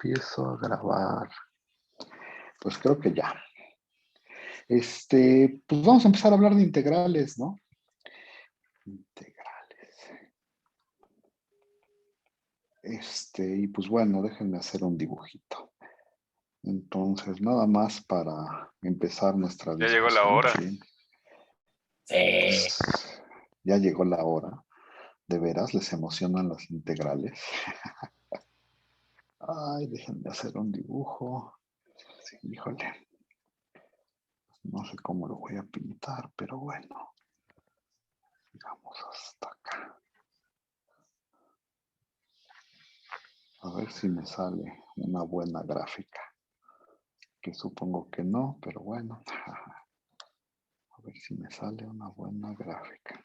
empiezo a grabar. Pues creo que ya. Pues vamos a empezar a hablar de integrales, ¿no? Integrales. Y pues bueno, déjenme hacer un dibujito. Entonces, nada más para empezar nuestra Ya discusión. llegó la hora. Sí. Pues, ya llegó la hora. ¿De veras les emocionan las integrales? Ay, déjenme hacer un dibujo. Sí, híjole. No sé cómo lo voy a pintar, pero bueno. Sigamos hasta acá. A ver si me sale una buena gráfica. Que supongo que no, pero bueno. A ver si me sale una buena gráfica.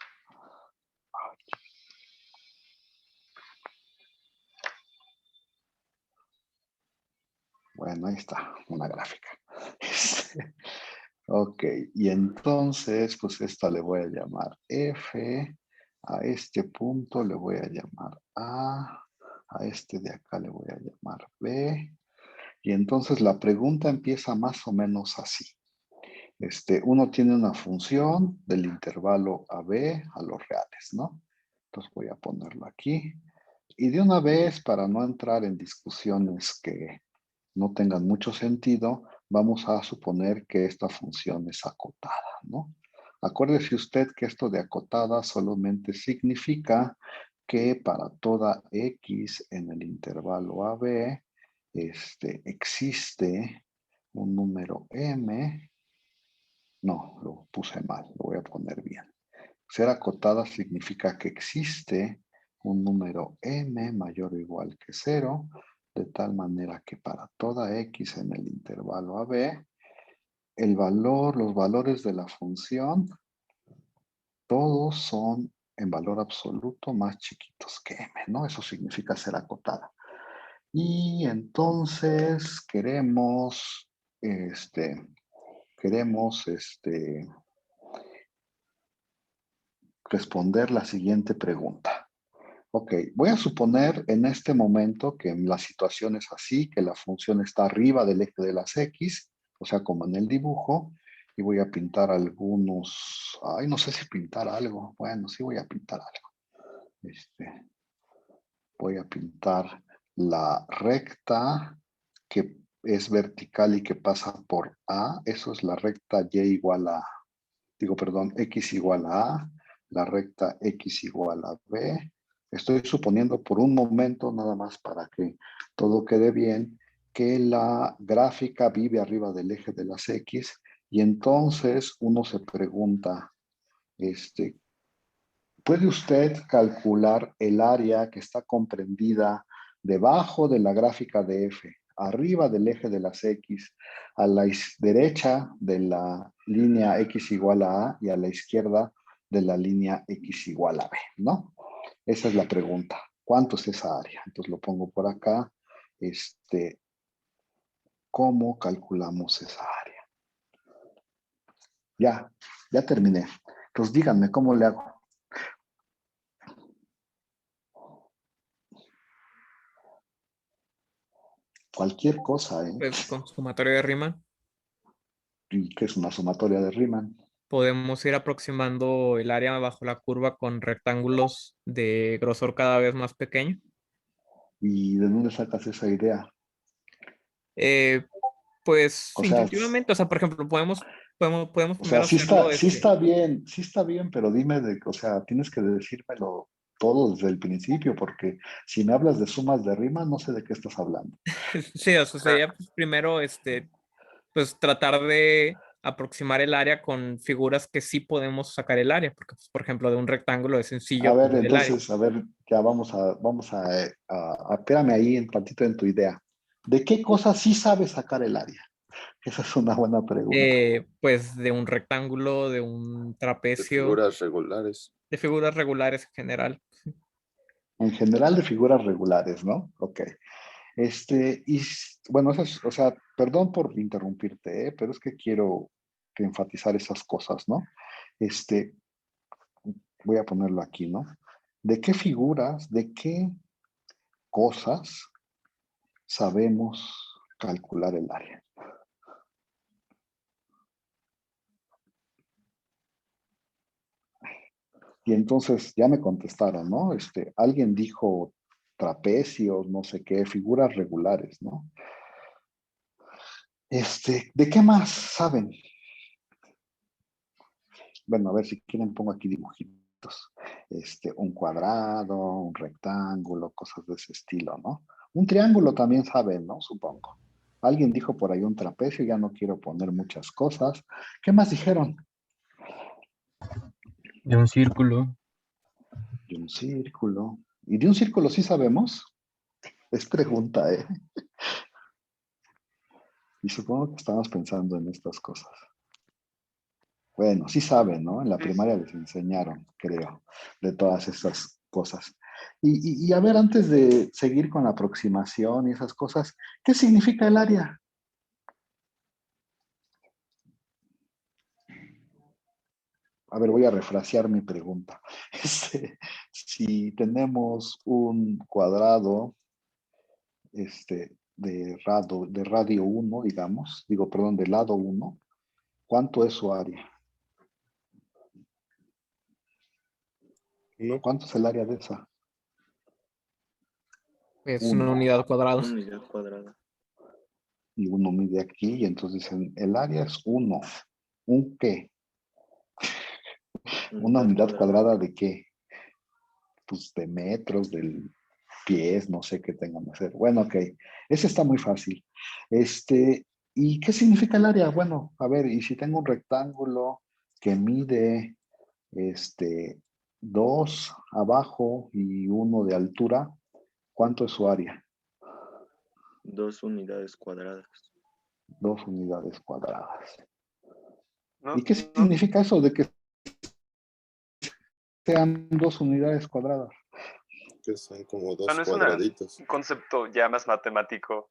Bueno, ahí está, una gráfica. Ok, y entonces, pues esta le voy a llamar F, a este punto le voy a llamar a este de acá le voy a llamar B, y entonces la pregunta empieza más o menos así. Uno tiene una función del intervalo AB a los reales, ¿no? Entonces voy a ponerlo aquí. Y de una vez, para no entrar en discusiones que no tengan mucho sentido, vamos a suponer que esta función es acotada, ¿no? Acuérdese usted que esto de acotada solamente significa que para toda x en el intervalo AB, existe un número m. No, lo puse mal, lo voy a poner bien. Ser acotada significa que existe un número m mayor o igual que 0, de tal manera que para toda x en el intervalo AB, los valores de la función, todos son en valor absoluto más chiquitos que m, ¿no? Eso significa ser acotada. Y entonces queremos, responder la siguiente pregunta. Ok, voy a suponer en este momento que la situación es así, que la función está arriba del eje de las X, o sea, como en el dibujo, y voy a pintar algunos, no sé si pintar algo, bueno, sí voy a pintar algo. Voy a pintar la recta que es vertical y que pasa por A, eso es la recta Y igual a, X igual a A, la recta X igual a B. Estoy suponiendo por un momento, nada más para que todo quede bien, que la gráfica vive arriba del eje de las X, y entonces uno se pregunta, ¿puede usted calcular el área que está comprendida debajo de la gráfica de F, arriba del eje de las X, a la derecha de la línea X igual a A y a la izquierda de la línea X igual a B, ¿no? Esa es la pregunta. ¿Cuánto es esa área? Entonces lo pongo por acá. ¿Cómo calculamos esa área? Ya terminé. Entonces díganme, ¿cómo le hago? Cualquier cosa, ¿eh? Pues con sumatorio de Riemann ¿Y qué es una sumatoria de Riemann? podemos ir aproximando el área bajo la curva con rectángulos de grosor cada vez más pequeño. ¿Y de dónde sacas esa idea? Pues O sea, intuitivamente, o sea, por ejemplo, podemos primero sí hacerlo. sí está bien, pero dime o sea, tienes que decírmelo todo desde el principio, porque si me hablas de sumas de Riemann, no sé de qué estás hablando. Sí, o sea, sería pues, primero, pues tratar de aproximar el área con figuras que sí podemos sacar el área, porque, pues, por ejemplo, de un rectángulo es A sencillo ver, obtener el área. entonces, ya espérame ahí un tantito en tu idea. ¿De qué cosas sí sabes sacar el área? Esa es una buena pregunta. Pues de un rectángulo, de un De trapecio, figuras regulares. de figuras regulares en general. En general de figuras regulares, ¿no? Ok. Y bueno, o sea, perdón por interrumpirte, pero es que quiero que enfatizar esas cosas, ¿no? Este, Voy a ponerlo aquí, ¿no? ¿De qué figuras, de qué cosas sabemos calcular el área. Y entonces ya me contestaron, ¿no? Alguien dijo trapecios, no sé qué, figuras regulares, ¿no? ¿De qué más saben? Bueno, a ver si quieren pongo aquí dibujitos. Un cuadrado, un rectángulo, cosas de ese estilo, ¿no? Un triángulo también saben, ¿no? Supongo. Alguien dijo por ahí un trapecio, ya no quiero poner muchas cosas. ¿Qué más dijeron? De un círculo. De un círculo. ¿Y de un círculo sí sabemos? Es pregunta, ¿eh? Y supongo que estamos pensando en estas cosas. Bueno, sí saben, ¿no? En la primaria les enseñaron, creo, de todas estas cosas. Y a ver, antes de seguir con la aproximación y esas cosas, ¿qué significa el área? A ver, voy a refrasear mi pregunta. Si tenemos un cuadrado de radio 1, digamos, perdón, de lado 1, ¿cuánto es su área? No. ¿Cuánto es el área de esa? Es Uno. una unidad cuadrada. Una unidad cuadrada. Y uno mide aquí y entonces dicen, el área es 1. ¿Un qué? ¿Una unidad cuadrada de qué? Pues de metros, del pies, no sé qué tengan que hacer. Bueno, ok. Ese está muy fácil. ¿Y qué significa el área? Bueno, a ver, y si tengo un rectángulo que mide 2 abajo y 1 de altura, ¿cuánto es su área? 2 unidades cuadradas. 2 unidades cuadradas. No, ¿Y qué significa eso de que sean 2 unidades cuadradas? Que son como dos no es cuadraditos. un concepto ya más matemático.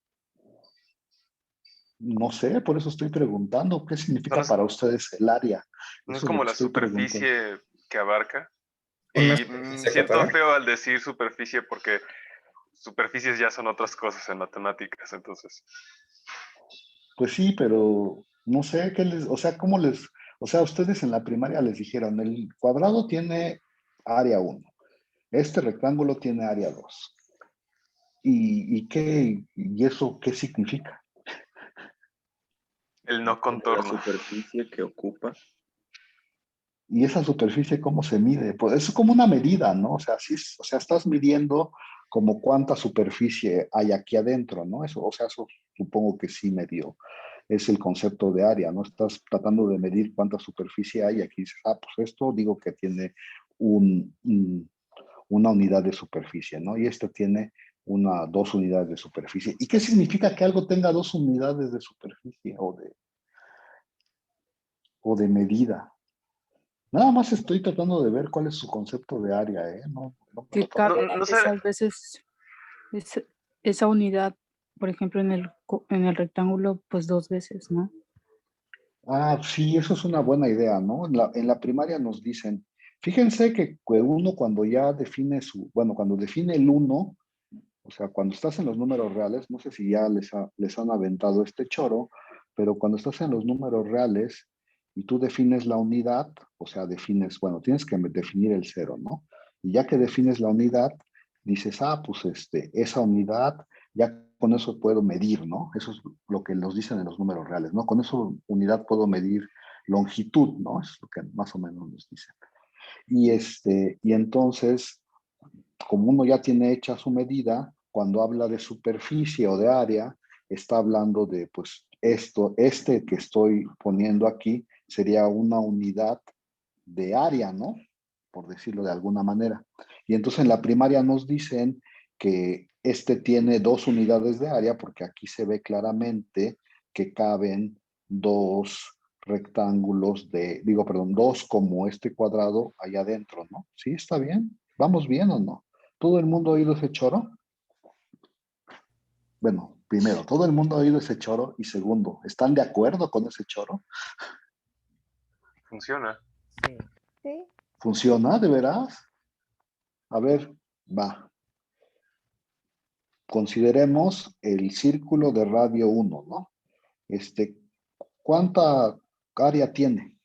No sé, por eso estoy preguntando, ¿qué significa No es- para ustedes el área? No es Eso como lo que la estoy preguntando. superficie que abarca. Una Y superficie siento cuadrada. feo al decir superficie porque superficies ya son otras cosas en matemáticas, entonces. Pues sí, pero no sé qué ustedes en la primaria les dijeron, el cuadrado tiene área 1, este rectángulo tiene área 2. ¿Y eso qué significa? El no La contorno. superficie que ocupa. ¿Y esa superficie cómo se mide? Pues es como una medida, ¿no? O sea, estás midiendo como cuánta superficie hay aquí adentro, ¿no? Eso supongo que sí medio. Es el concepto de área, ¿no? Estás tratando de medir cuánta superficie hay y aquí dices, pues esto digo que tiene una unidad de superficie, ¿no? Y este tiene 2 unidades de superficie. ¿Y qué significa que algo tenga 2 unidades de superficie o de medida? Nada más estoy tratando de ver cuál es su concepto de área, ¿eh? Que cabe No sé. esas veces esa unidad, por ejemplo, en el rectángulo, pues 2 veces, ¿no? Sí, eso es una buena idea, ¿no? En la primaria nos dicen, fíjense que uno cuando ya define cuando define el 1, o sea, cuando estás en los números reales, no sé si ya les han aventado este choro, pero cuando estás en los números reales y tú defines la unidad, o sea, tienes que definir el 0, ¿no? Y ya que defines la unidad, dices, pues esa unidad, ya con eso puedo medir, ¿no? Eso es lo que nos dicen en los números reales, ¿no? Con esa unidad puedo medir longitud, ¿no? Es lo que más o menos nos dicen. Y entonces, como uno ya tiene hecha su medida, cuando habla de superficie o de área, está hablando de, pues, que estoy poniendo aquí sería una unidad de área, ¿no? Por decirlo de alguna manera. Y entonces en la primaria nos dicen que tiene 2 unidades de área porque aquí se ve claramente que caben 2 rectángulos dos como este cuadrado allá adentro, ¿no? ¿Sí está bien? ¿Vamos bien o no? ¿Todo el mundo ha oído ese choro? Bueno, primero, ¿todo el mundo ha oído ese choro? Y segundo, ¿están de acuerdo con ese choro? Funciona. Sí. ¿Funciona de veras? A ver, va. consideremos el círculo de radio 1, ¿no? ¿Cuánta área tiene?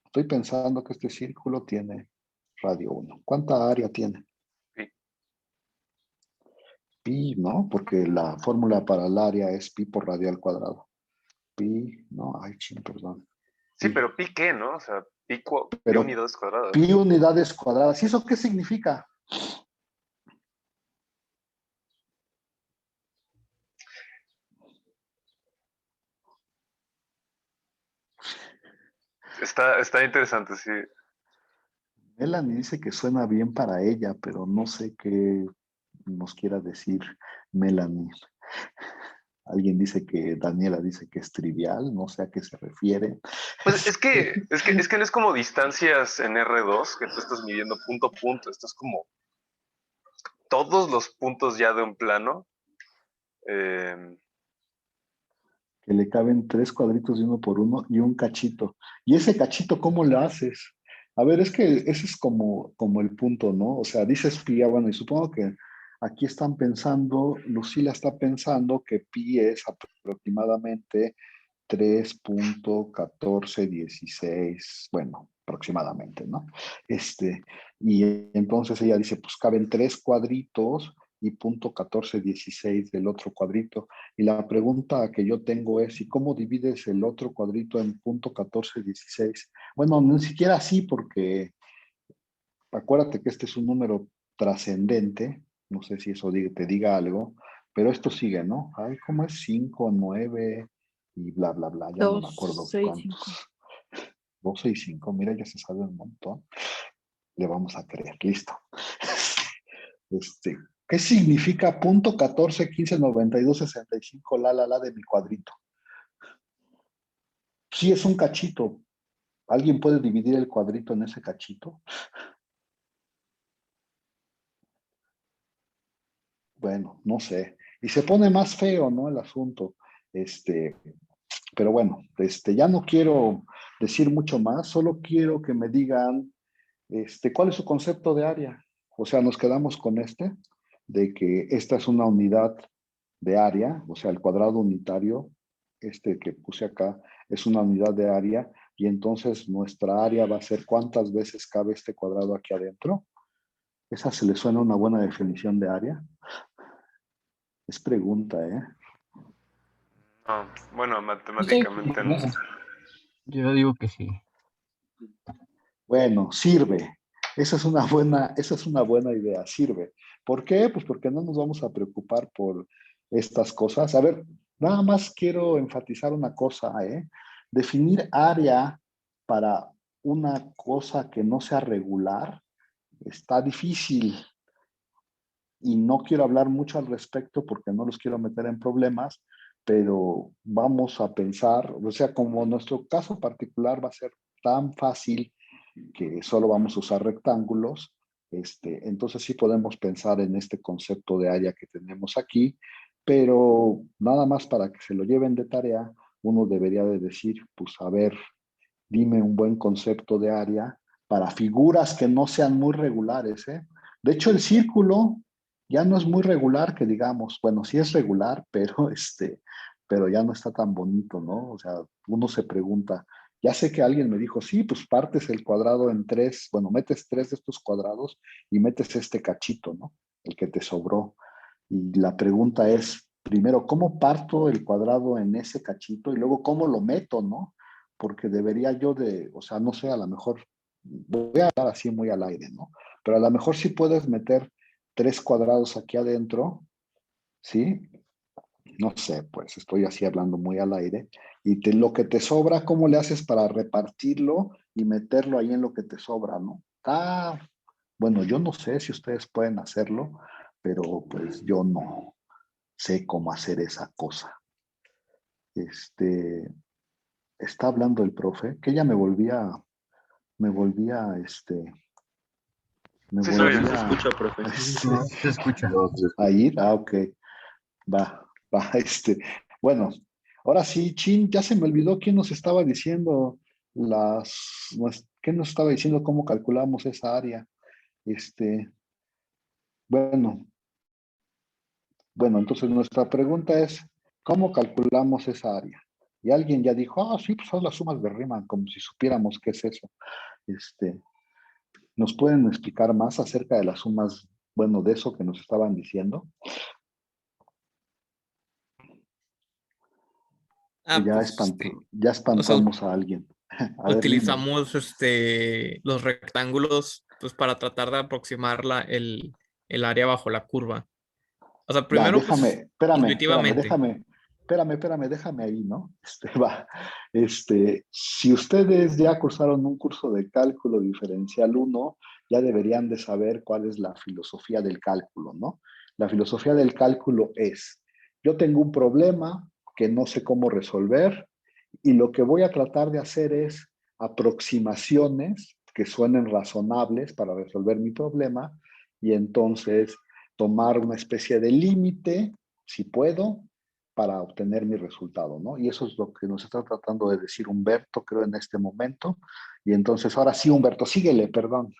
Estoy pensando que este círculo tiene radio 1. ¿Cuánta área tiene? Pi. Pi, ¿no? Porque la fórmula para el área es pi por radio al cuadrado. Pi, no, ay, ching, perdón. Sí, Pi. pero pi qué, ¿no? O sea, pi Pero unidades cuadradas. pi unidades cuadradas. ¿Y eso qué significa? Está interesante, sí. Melanie dice que suena bien para ella, pero no sé qué nos quiera decir Melanie. Alguien dice que Daniela dice que es trivial, no sé a qué se refiere. Pues es que no es como distancias en R2, que tú estás midiendo punto a punto. Esto es como todos los puntos ya de un plano. Que le caben 3 cuadritos de 1 por 1 y un cachito. ¿Y ese cachito cómo lo haces? A ver, es que ese es como el punto, ¿no? O sea, dices pi, bueno, y supongo que aquí están pensando, Lucila está pensando que pi es aproximadamente 3.1416, bueno, aproximadamente, ¿no? Y entonces ella dice, pues caben 3 cuadritos y punto 1416 del otro cuadrito. Y la pregunta que yo tengo es, ¿y cómo divides el otro cuadrito en punto 1416? Bueno, ni siquiera así, porque acuérdate que este es un número trascendente, no sé si eso te diga algo, pero esto sigue, ¿no? Ay, ¿cómo es? 5, 9 y bla, bla, bla, ya no me 2, acuerdo 6, 5. cuántos. 12 y 5, mira, ya se sabe un montón. Le vamos a creer, listo. ¿Qué significa punto 14, 15, 92, 65, la de mi cuadrito? Sí, es un cachito. ¿Alguien puede dividir el cuadrito en ese cachito? Bueno, no sé. Y se pone más feo, ¿no? El asunto. Pero bueno, ya no quiero decir mucho más, solo quiero que me digan, ¿cuál es su concepto de área? O sea, nos quedamos con de que esta es una unidad de área, o sea, el cuadrado unitario, que puse acá, es una unidad de área, y entonces nuestra área va a ser ¿cuántas veces cabe este cuadrado aquí adentro? ¿Esa se le suena una buena definición de área? Es pregunta, ¿eh? No, bueno, matemáticamente no. Yo digo que sí. Bueno, sirve. Esa es una buena idea, sirve. ¿Por qué? Pues porque no nos vamos a preocupar por estas cosas. A ver, nada más quiero enfatizar una cosa, ¿eh? Definir área para una cosa que no sea regular está difícil y no quiero hablar mucho al respecto porque no los quiero meter en problemas, pero vamos a pensar, o sea, como nuestro caso particular va a ser tan fácil que solo vamos a usar rectángulos, entonces sí podemos pensar en este concepto de área que tenemos aquí, pero nada más para que se lo lleven de tarea, uno debería de decir, pues a ver, dime un buen concepto de área para figuras que no sean muy regulares, ¿eh? De hecho, el círculo ya no es muy regular, que digamos, bueno, sí es regular, pero ya no está tan bonito, ¿no? O sea, uno se pregunta, ya sé que alguien me dijo, sí, pues partes el cuadrado en 3, bueno, metes 3 de estos cuadrados y metes este cachito, ¿no? El que te sobró. Y la pregunta es, primero, ¿cómo parto el cuadrado en ese cachito? Y luego, ¿cómo lo meto, no? Porque debería yo o sea, no sé, a lo mejor, voy a hablar así muy al aire, ¿no? Pero a lo mejor sí puedes meter 3 cuadrados aquí adentro, ¿sí? No sé, pues estoy así hablando muy al aire. Y lo que te sobra, ¿cómo le haces para repartirlo y meterlo ahí en lo que te sobra, no? Bueno, yo no sé si ustedes pueden hacerlo, pero pues yo no sé cómo hacer esa cosa. Está hablando el profe, que ella me volvía, me Sí, soy yo. Se escucha, profe. Se escucha. a ir. Ok, va, bueno, ahora sí, Chin, ya se me olvidó quién nos estaba diciendo ¿qué nos estaba diciendo cómo calculamos esa área? Bueno, bueno, entonces nuestra pregunta es, ¿cómo calculamos esa área? Y alguien ya dijo, sí, pues son las sumas de Riemann, como si supiéramos qué es eso. ¿Nos pueden explicar más acerca de las sumas, bueno, de eso que nos estaban diciendo? Ya, Pues, ya o sea, espantamos a alguien. A ver, dime. utilizamos los rectángulos pues para tratar de aproximar el área bajo la curva. O sea, Va, primero, pues, intuitivamente. déjame ahí, ¿no? Va. Si ustedes ya cursaron un curso de cálculo diferencial 1, ya deberían de saber cuál es la filosofía del cálculo, ¿no? La filosofía del cálculo es, yo tengo un problema que no sé cómo resolver y lo que voy a tratar de hacer es aproximaciones que suenen razonables para resolver mi problema y entonces tomar una especie de límite, si puedo, para obtener mi resultado, ¿no? Y eso es lo que nos está tratando de decir Humberto, creo, en este momento. Y entonces, ahora sí, Humberto, síguele, perdón.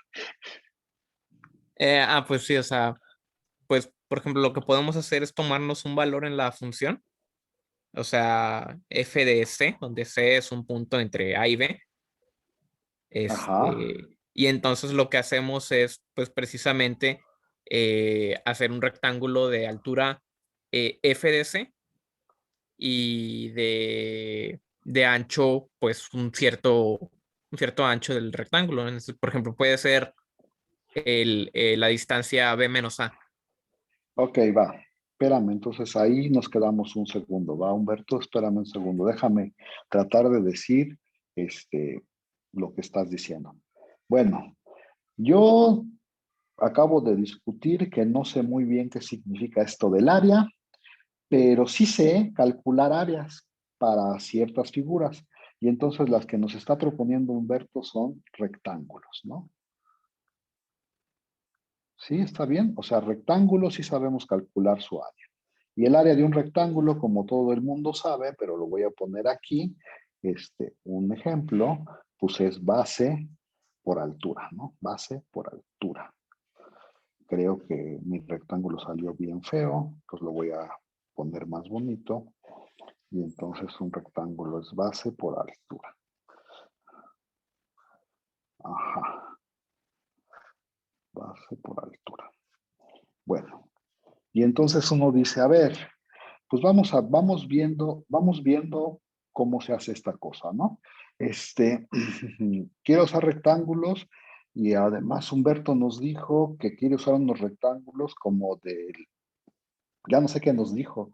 Pues sí, o sea, pues, por ejemplo, lo que podemos hacer es tomarnos un valor en la función, o sea, f de c, donde c es un punto entre a y b. Ajá. Y entonces lo que hacemos es, pues, precisamente hacer un rectángulo de altura f de c y de ancho, pues, un cierto ancho del rectángulo. Entonces, por ejemplo, puede ser la distancia b menos a. Ok, va. Espérame, entonces ahí nos quedamos un segundo, ¿va, Humberto? Espérame un segundo. Déjame tratar de decir lo que estás diciendo. Bueno, yo acabo de discutir que no sé muy bien qué significa esto del área, pero sí sé calcular áreas para ciertas figuras. Y entonces las que nos está proponiendo Humberto son rectángulos, ¿no? Sí, está bien. O sea, rectángulos sí sabemos calcular su área. Y el área de un rectángulo, como todo el mundo sabe, pero lo voy a poner aquí, un ejemplo, pues es base por altura, ¿no? Base por altura. Creo que mi rectángulo salió bien feo, pues lo voy a poner más bonito. Y entonces un rectángulo es base por altura. Ajá. Base por altura. Bueno. Y entonces uno dice, a ver, pues vamos viendo cómo se hace esta cosa, ¿no? Quiero usar rectángulos y además Humberto nos dijo que quiere usar unos rectángulos como del, ya no sé qué nos dijo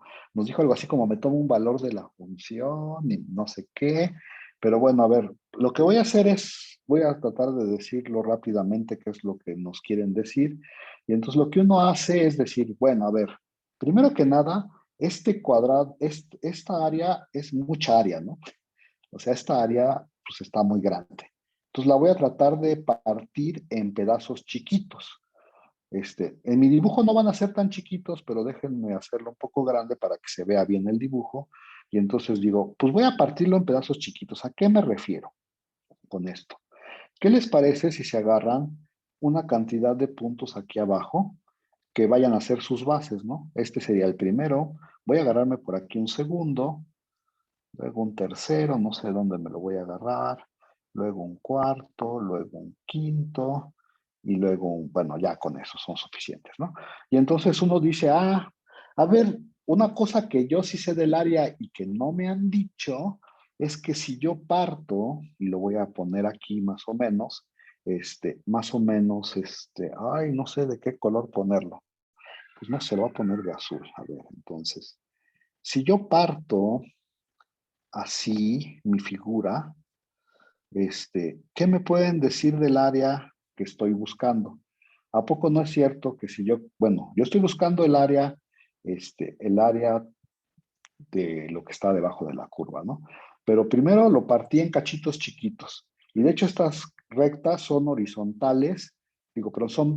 algo así como me tomo un valor de la función y no sé qué, pero bueno, a ver, lo que voy a hacer es, voy a tratar de decirlo rápidamente qué es lo que nos quieren decir, y entonces lo que uno hace es decir, bueno, a ver, primero que nada, este cuadrado, esta área es mucha área, ¿no? O sea, esta área pues está muy grande. Entonces la voy a tratar de partir en pedazos chiquitos. En mi dibujo no van a ser tan chiquitos, pero déjenme hacerlo un poco grande para que se vea bien el dibujo. Y entonces digo, pues voy a partirlo en pedazos chiquitos. ¿A qué me refiero con esto? ¿Qué les parece si se agarran una cantidad de puntos aquí abajo que vayan a ser sus bases, ¿no? Este sería el primero. Voy a agarrarme por aquí un segundo, luego un tercero, no sé dónde me lo voy a agarrar, luego un cuarto, luego un quinto, y luego, bueno, ya con eso son suficientes, ¿no? Y entonces uno dice, a ver, una cosa que yo sí sé del área y que no me han dicho es que si yo parto, y lo voy a poner aquí más o menos, ay, no sé de qué color ponerlo. Pues no, se lo voy a poner de azul, a ver, entonces. Si yo parto así mi figura, ¿qué me pueden decir del área que estoy buscando? ¿A poco no es cierto que si yo, bueno, yo estoy buscando el área de lo que está debajo de la curva, ¿no? Pero primero lo partí en cachitos chiquitos. Y de hecho estas rectas son horizontales, digo, pero son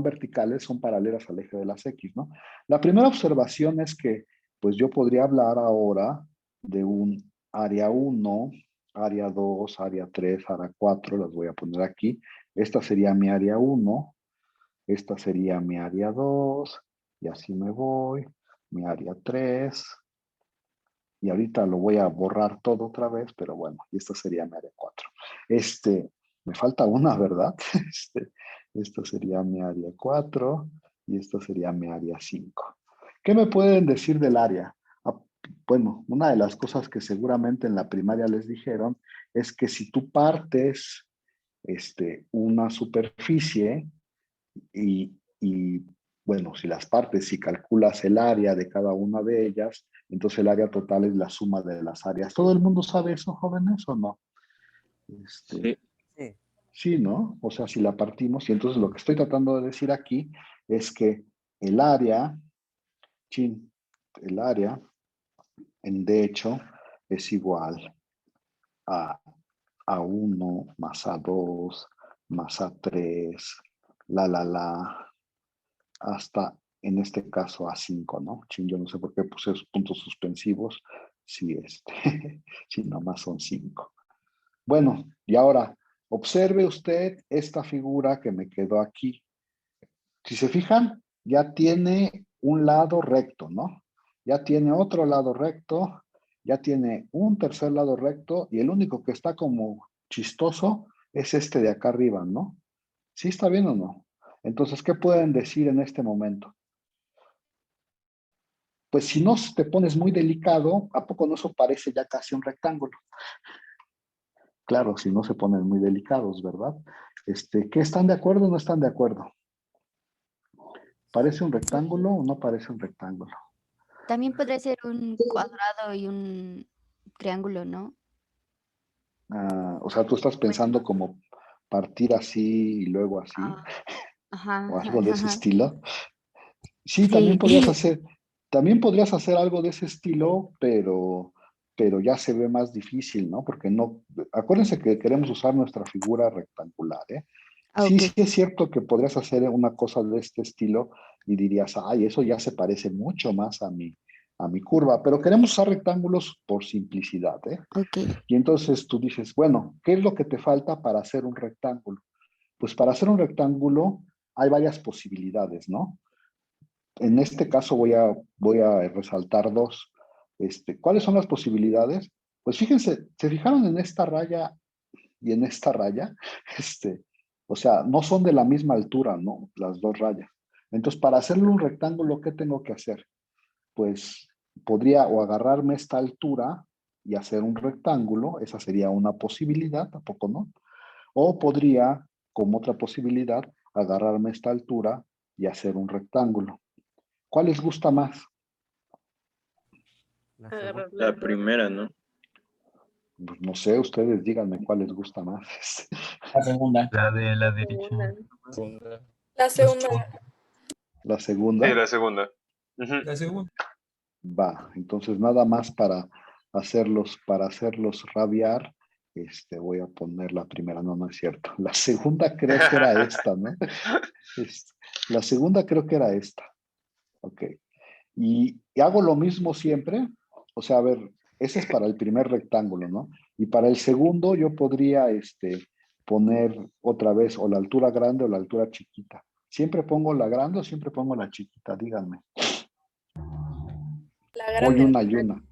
verticales, son paralelas al eje de las X, ¿no? La primera observación es que, pues yo podría hablar ahora de un área 1, área 2, área 3, área 4, las voy a poner aquí. Esta sería mi área 1, esta sería mi área 2, y así me voy. mi área 3. Y ahorita lo voy a borrar todo otra vez, pero bueno, y esta sería mi área 4. Me falta una, ¿verdad? Esta sería mi área 4 y esta sería mi área 5. ¿Qué me pueden decir del área? Bueno, una de las cosas que seguramente en la primaria les dijeron es que si tú partes una superficie y bueno, si las partes, si calculas el área de cada una de ellas, entonces el área total es la suma de las áreas. ¿Todo el mundo sabe eso, jóvenes, o no? Sí. Sí, ¿no? O sea, si la partimos, y entonces lo que estoy tratando de decir aquí es que el área, el área, de hecho, es igual a A1 más A2 más A3, hasta en este caso A5, ¿no? Yo no sé por qué puse esos puntos suspensivos, si si nomás son 5. Bueno, y ahora, observe usted esta figura que me quedó aquí. Si se fijan, ya tiene un lado recto, ¿no? Ya tiene otro lado recto, ya tiene un tercer lado recto, y el único que está como chistoso es este de acá arriba, ¿no? ¿Sí está bien o no? Entonces, ¿qué pueden decir en este momento? Pues si no te pones muy delicado, ¿a poco no eso parece ya casi un rectángulo? Claro, si no se ponen muy delicados, ¿verdad? ¿Qué están de acuerdo o no están de acuerdo? ¿Parece un rectángulo o no parece un rectángulo? También podría ser un cuadrado y un triángulo, ¿no? O sea, tú estás pensando como partir así y luego así, Ah, ajá, o algo de ese ajá. estilo. Sí, Sí. también podrías hacer algo de ese estilo, pero ya se ve más difícil, ¿no? Porque no, acuérdense que queremos usar nuestra figura rectangular, ¿eh? Ah, Sí, ok. sí es cierto que podrías hacer una cosa de este estilo y dirías, ay, eso ya se parece mucho más a mi curva, pero queremos usar rectángulos por simplicidad, ¿eh? Ok. Y entonces tú dices, bueno, ¿qué es lo que te falta para hacer un rectángulo? Pues para hacer un rectángulo hay varias posibilidades, ¿no? En este caso voy a resaltar dos. ¿Cuáles son las posibilidades? Pues fíjense, ¿se fijaron en esta raya y en esta raya? O sea, no son de la misma altura, ¿no? Las dos rayas. Entonces, para hacerle un rectángulo, ¿qué tengo que hacer? Pues podría o agarrarme esta altura y hacer un rectángulo, esa sería una posibilidad, tampoco no. O podría, como otra posibilidad, agarrarme esta altura y hacer un rectángulo. ¿Cuál les gusta más? La primera, ¿no? Pues no sé, ustedes díganme cuál les gusta más. La segunda. La de la derecha. La segunda. La Sí, segunda. la segunda. Ujú. La segunda. Va, entonces nada más para hacerlos rabiar, voy a poner la primera, no, no es cierto. La segunda creo que era esta, ¿no? La segunda creo que era esta. Ok. Y hago lo mismo siempre. O sea, a ver, ese es para el primer rectángulo, ¿no? Y para el segundo yo podría poner otra vez o la altura grande o la altura chiquita. ¿Siempre pongo la grande o siempre pongo la chiquita? Díganme. La Voy grande. una y una.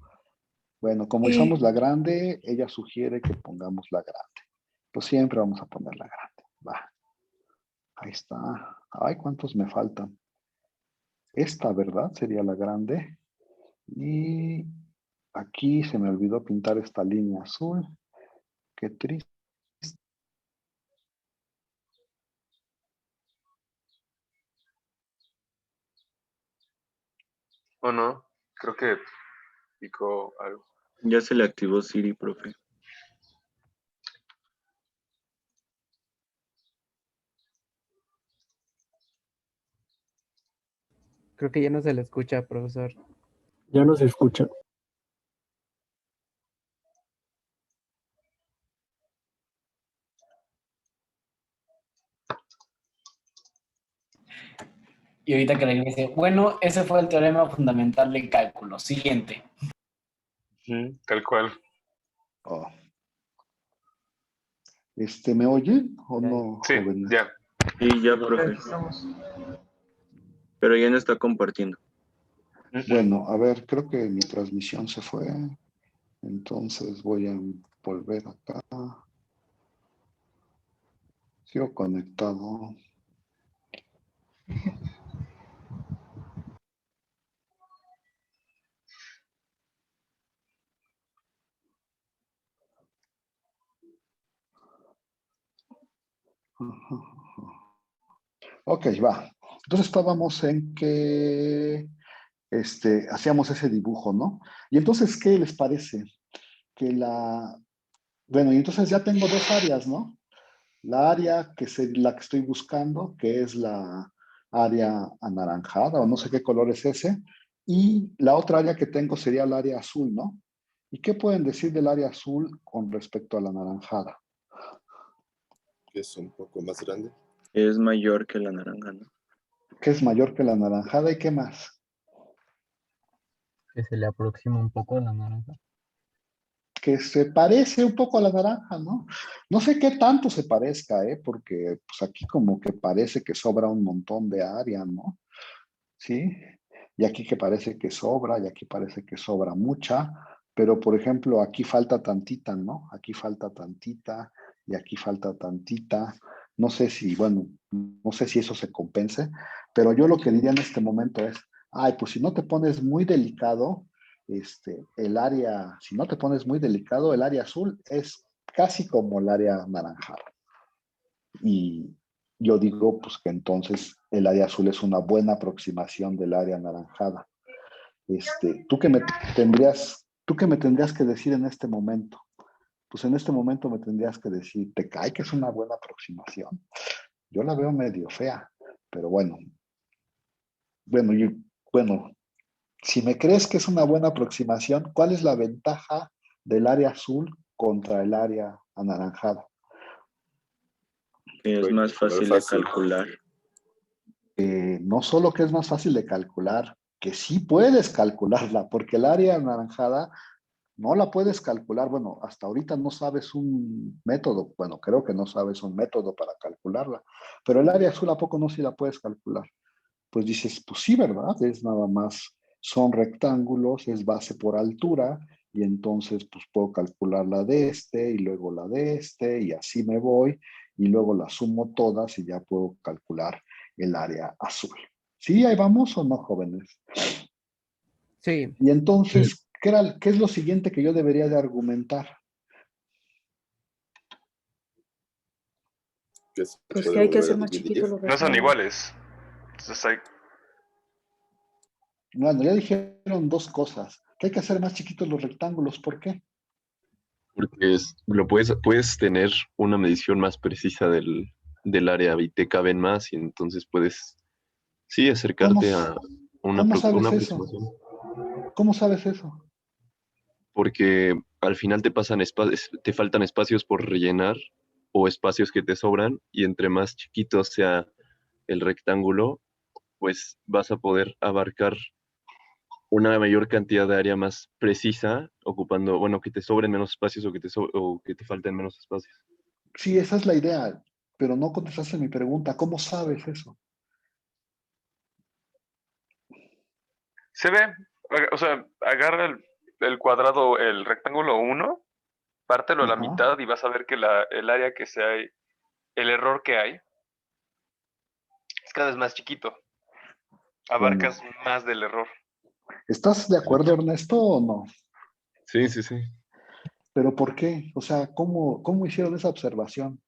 Bueno, como Sí. usamos la grande, ella sugiere que pongamos la grande. Pues siempre vamos a poner la grande. Va. Ahí está. Ay, ¿cuántos me faltan? Esta, ¿verdad? Sería la grande. Y aquí se me olvidó pintar esta línea azul. Qué triste. ¿O no? Creo que picó algo. Ya se le activó Siri, profe. Creo que ya no se le escucha, profesor. Ya no se escucha. Y ahorita que regrese, bueno, ese fue el teorema fundamental del cálculo. Siguiente. Ujú, tal cual. Oh. ¿Me oyen o Ya, no, Sí, jóvenes? ya. Sí, ya, profe. Pero ya no está compartiendo. Bueno, a ver, creo que mi transmisión se fue. Entonces voy a volver acá. Sigo conectado. Ok, va. Entonces estábamos en que hacíamos ese dibujo, ¿no? Y entonces, ¿qué les parece? Bueno, y entonces ya tengo dos áreas, ¿no? La área la que estoy buscando, que es la área anaranjada, o no sé qué color es ese, y la otra área que tengo sería el área azul, ¿no? ¿Y qué pueden decir del área azul con respecto a la anaranjada? Que es un poco más grande. Es mayor que la naranja, ¿no? ¿Qué es mayor que la anaranjada y qué más? Que se le aproxima un poco a la naranja. Que se parece un poco a la naranja, ¿no? No sé qué tanto se parezca, porque pues aquí como que parece que sobra un montón de área, ¿no? ¿Sí? Y aquí que parece que sobra, y aquí parece que sobra mucha, pero por ejemplo aquí falta tantita, ¿no? Aquí falta tantita, y aquí falta tantita. No sé si, bueno, no sé si eso se compense, pero yo lo que diría en este momento es, ay, pues si no te pones muy delicado, si no te pones muy delicado, el área azul es casi como el área naranjada. Y yo digo, pues que entonces el área azul es una buena aproximación del área anaranjada. ¿Tú qué me tendrías que decir en este momento? Pues en este momento me tendrías que decir, ¿te cae que es una buena aproximación? Yo la veo medio fea, pero bueno, bueno, si me crees que es una buena aproximación, ¿cuál es la ventaja del área azul contra el área anaranjada? Que es más fácil de calcular. No solo que es más fácil de calcular, que sí puedes calcularla, porque el área anaranjada no la puedes calcular. Bueno, hasta ahorita no sabes un método. Bueno, creo que no sabes un método para calcularla, pero el área azul, ¿a poco no si la puedes calcular? Pues dices, pues sí, ¿verdad? Es nada más, son rectángulos, es base por altura, y entonces pues puedo calcular la de y luego la de y así me voy, y luego las sumo todas y ya puedo calcular el área azul. ¿Sí, ahí vamos o no, jóvenes? Sí. Y entonces, ¿qué es lo siguiente que yo debería de argumentar? Pues que hay que hacer más chiquitos los No son rectángulos. iguales. Entonces hay... Bueno, ya dijeron dos cosas. Que hay que hacer más chiquitos los rectángulos. ¿Por qué? Porque puedes tener una medición más precisa del área y te caben más y entonces puedes, sí, acercarte a ¿Cómo sabes una eso? aproximación. ¿Cómo sabes eso? Porque al final te faltan espacios por rellenar o espacios que te sobran y entre más chiquito sea el rectángulo, pues vas a poder abarcar una mayor cantidad de área más precisa, ocupando, bueno, que te sobren menos espacios o que te falten menos espacios. Sí, esa es la idea, pero no contestaste mi pregunta. ¿Cómo sabes eso? Se ve, o sea, agarra el cuadrado, el rectángulo 1, pártelo a la Ajá. mitad y vas a ver que el área que se hay, el error que hay, es cada vez más chiquito. Abarcas más del error. ¿Estás de acuerdo, Ernesto, o no? Sí, sí, sí. ¿Pero por qué? O sea, ¿cómo hicieron esa observación?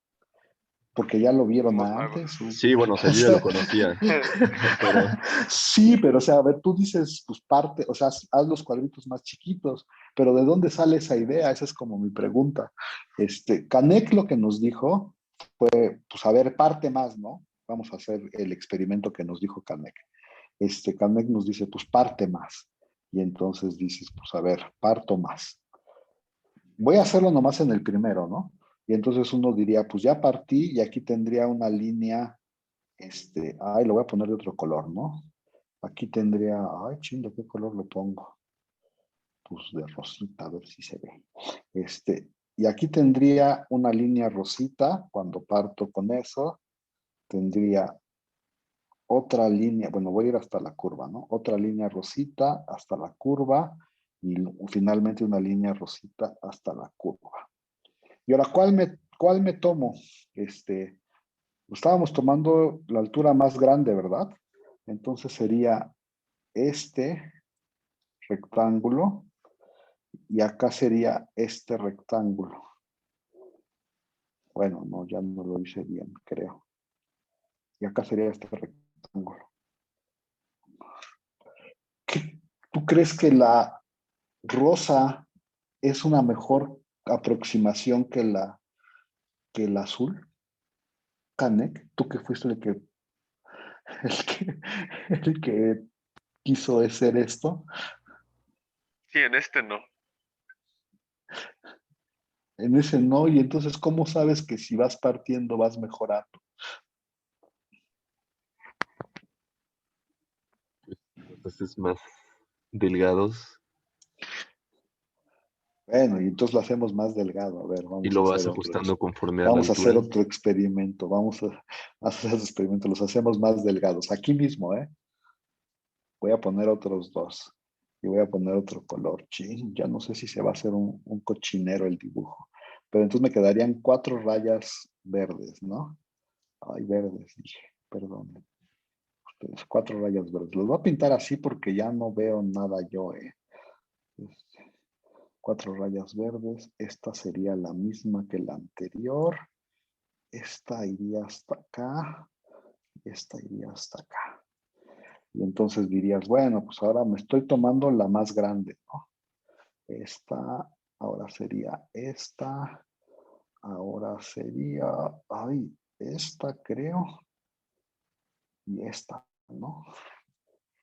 Porque ya lo vieron Somos antes. magos. Sí, bueno, o sea, yo ya lo conocía, pero Sí, pero o sea, a ver, tú dices, pues o sea, haz los cuadritos más chiquitos, pero ¿de dónde sale esa idea? Esa es como mi pregunta. Canek lo que nos dijo fue, pues a ver, parte más, ¿no? Vamos a hacer el experimento que nos dijo Canek. Canek nos dice, pues parte más. Y entonces dices, pues a ver, parto más. Voy a hacerlo nomás en el primero, ¿no? Y entonces uno diría, pues ya partí y aquí tendría una línea, lo voy a poner de otro color, ¿no? Aquí tendría, ay, chingo, ¿qué color lo pongo? Pues de rosita, a ver si se ve. Y aquí tendría una línea rosita, cuando parto con eso, tendría otra línea, bueno, voy a ir hasta la curva, ¿no? Otra línea rosita hasta la curva y finalmente una línea rosita hasta la curva. Y ahora, ¿cuál me tomo? Estábamos tomando la altura más grande, ¿verdad? Entonces sería este rectángulo y acá sería este rectángulo. Bueno, no, ya no lo hice bien, creo. Y acá sería este rectángulo. ¿Tú crees que la rosa es una mejor aproximación que el azul? Canek, tú que fuiste el que quiso hacer esto. Sí, en este no. En ese no, y entonces, ¿cómo sabes que si vas partiendo vas mejorando? Entonces más delgados. Bueno, y entonces lo hacemos más delgado. A ver, Y vamos lo a vas hacer ajustando conforme a la vamos a hacer altura. otro experimento. Vamos a hacer otro experimento. Los hacemos más delgados. Aquí mismo, ¿eh? Voy a poner otros dos. Y voy a poner otro color. Chin, ya no sé si se va a hacer un cochinero el dibujo. Pero entonces me quedarían 4 rayas verdes, ¿no? Ay, verdes, dije. Perdón. 4 rayas verdes. Los voy a pintar así porque ya no veo nada yo, ¿eh? 4 rayas verdes. Esta sería la misma que la anterior. Esta iría hasta acá. Esta iría hasta acá. Y entonces dirías, bueno, pues ahora me estoy tomando la más grande, ¿no? Esta, ahora sería esta. Ahora sería, ay, esta creo. Y esta, ¿no?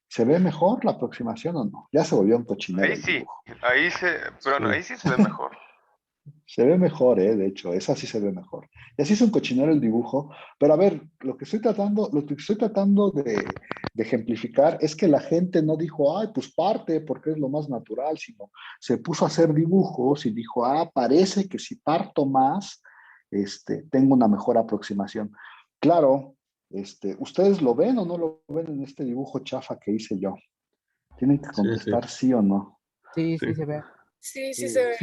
¿Se ve mejor la aproximación o no? Ya se volvió un cochinero Ahí el sí, dibujo. ahí sí se ve mejor. Se ve mejor, de hecho, esa sí se ve mejor. Y así es un cochinero el dibujo. Pero a ver, lo que estoy tratando de ejemplificar es que la gente no dijo, ay, pues parte porque es lo más natural, sino se puso a hacer dibujos y dijo, parece que si parto más, tengo una mejor aproximación. Claro, ¿ustedes lo ven o no lo ven en este dibujo chafa que hice yo? Tienen que contestar sí o no. Sí, sí se ve. Sí, sí se ve.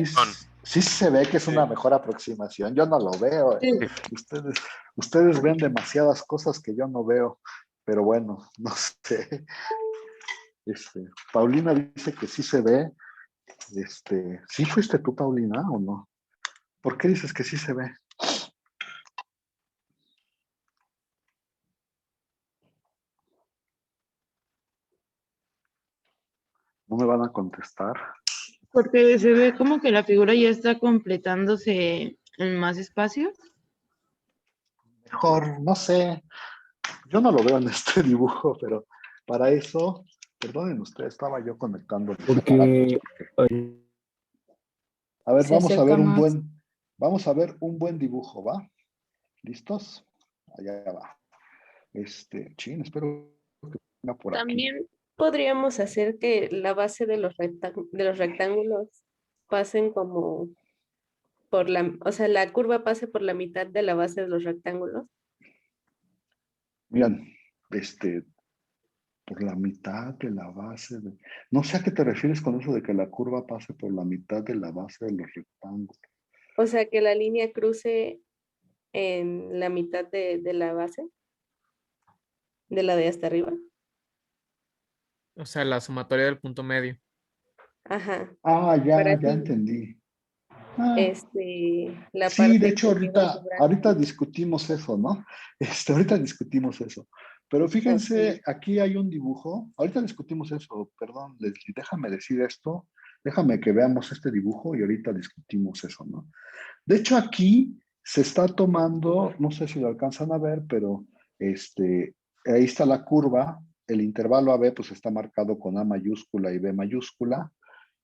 Sí se ve que es una mejor aproximación. Yo no lo veo. Ustedes ven demasiadas cosas que yo no veo. Pero bueno, no sé. Paulina dice que sí se ve. ¿Sí fuiste tú, Paulina, o no? ¿Por qué dices que sí se ve? ¿No me van a contestar? Porque se ve como que la figura ya está completándose en más espacios. Mejor, no sé. Yo no lo veo en este dibujo, pero para eso, perdonen ustedes, estaba yo conectando los aparatos. A ver, Se acerca más. vamos a ver un buen dibujo, ¿va? ¿Listos? Allá va. Espero que venga por aquí. También podríamos hacer que la base de los rectángulos pasen como o sea, la curva pase por la mitad de la base de los rectángulos. Miren, por la mitad de la base de... No sé a qué te refieres con eso de que la curva pase por la mitad de la base de los rectángulos. O sea, que la línea cruce en la mitad de la base, de la de hasta arriba. O sea, la sumatoria del punto medio. Ajá. Ya entendí. La Sí, de parte hecho, que queda ahorita discutimos eso, ¿no? Ahorita discutimos eso. Pero fíjense, aquí hay un dibujo. Ahorita discutimos eso, perdón, Leslie, déjame decir esto. Déjame que veamos este dibujo y ahorita discutimos eso, ¿no? De hecho, aquí se está tomando, no sé si lo alcanzan a ver, pero ahí está la curva. El intervalo AB pues está marcado con A mayúscula y B mayúscula.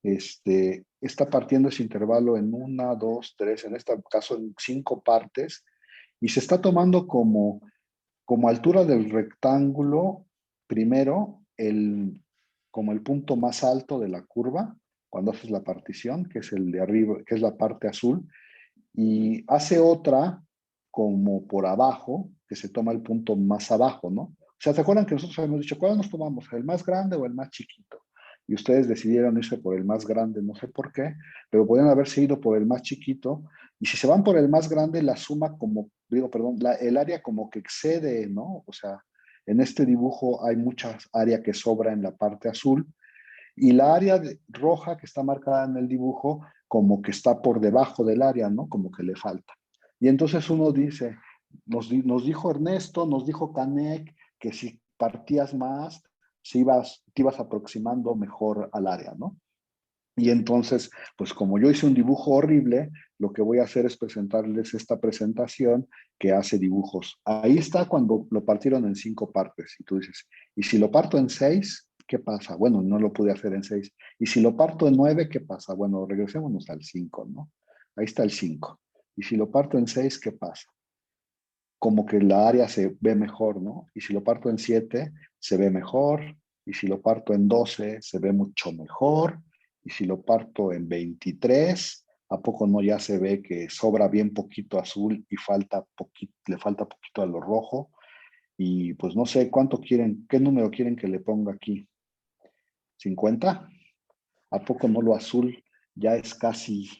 Está partiendo ese intervalo en 1, 2, 3, en este caso en 5 partes, y se está tomando como altura del rectángulo, primero, como el punto más alto de la curva, cuando haces la partición, que es el de arriba, que es la parte azul, y hace otra como por abajo, que se toma el punto más abajo, ¿no? sea, ¿se acuerdan que nosotros habíamos dicho, cuál nos tomamos, el más grande o el más chiquito? Y ustedes decidieron irse por el más grande, no sé por qué, pero podrían haberse ido por el más chiquito. Y si se van por el más grande, la suma como, digo, perdón, el área como que excede, ¿no? O sea, en este dibujo hay mucha área que sobra en la parte azul y la área roja que está marcada en el dibujo como que está por debajo del área, ¿no? Como que le falta. Y entonces uno dice, nos dijo Ernesto, nos dijo Canek, que si partías más, te ibas aproximando mejor al área, ¿no? Y entonces, pues como yo hice un dibujo horrible, lo que voy a hacer es presentarles esta presentación que hace dibujos. Ahí está cuando lo partieron en 5 partes. Y tú dices, ¿y si lo parto en 6? ¿Qué pasa? Bueno, no lo pude hacer en 6. ¿Y si lo parto en 9? ¿Qué pasa? Bueno, regresémonos al 5, ¿no? Ahí está el 5. ¿Y si lo parto en 6? ¿Qué pasa? Como que la área se ve mejor, ¿no? Y si lo parto en 7, se ve mejor. Y si lo parto en 12, se ve mucho mejor. Y si lo parto en 23, ¿a poco no ya se ve que sobra bien poquito azul y le falta poquito a lo rojo? Y pues no sé cuánto quieren, qué número quieren que le ponga aquí. ¿50? ¿A poco no lo azul ya es casi